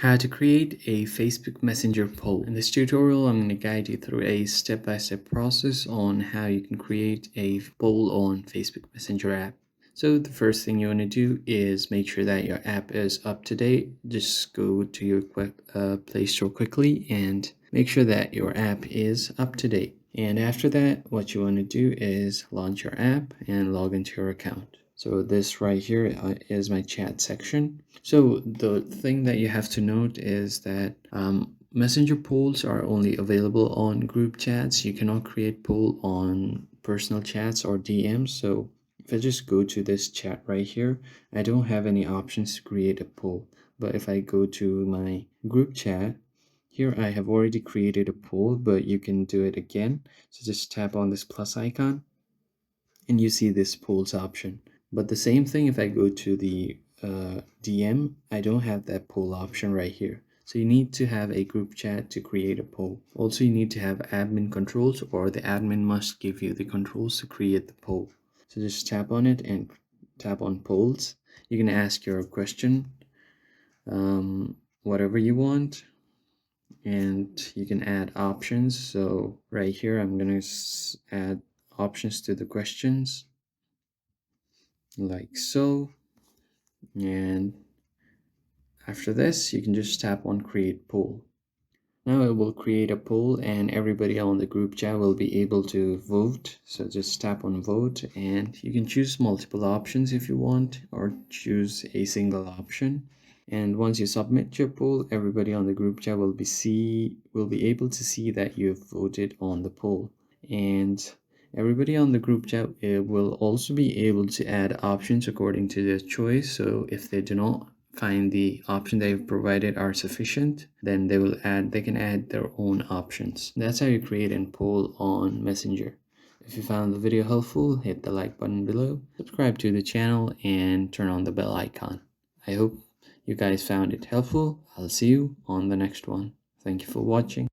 How to create a Facebook Messenger poll. In this tutorial, I'm going to guide you through a step-by-step process on how you can create a poll on Facebook Messenger app. So the first thing you want to do is make sure that your app is up to date. Just go to your Play Store quickly and make sure that your app is up to date. And after that, what you want to do is launch your app and log into your account. So this right here is my chat section. So the thing that you have to note is that Messenger polls are only available on group chats. You cannot create poll on personal chats or DMs. So if I just go to this chat right here, I don't have any options to create a poll. But if I go to my group chat, here I have already created a poll, but you can do it again. So just tap on this plus icon and you see this polls option. But the same thing if I go to the DM, I don't have that poll option right here. So you need to have a group chat to create a poll. Also, you need to have admin controls, or the admin must give you the controls to create the poll. So just tap on it and tap on polls. You can ask your question, whatever you want, and you can add options. So right here, I'm going to add options to the questions like so. And after this, you can just tap on create poll. Now it will create a poll and everybody on the group chat will be able to vote. So just tap on vote and you can choose multiple options if you want, or choose a single option. And once you submit your poll, everybody on the group chat will be able to see that you have voted on the poll. And everybody on the group chat will also be able to add options according to their choice. So if they do not find the option they've provided are sufficient, then they can add their own options. That's how you create a poll on Messenger. If you found the video helpful, hit the like button below, subscribe to the channel, and turn on the bell icon. I hope you guys found it helpful. I'll see you on the next one. Thank you for watching.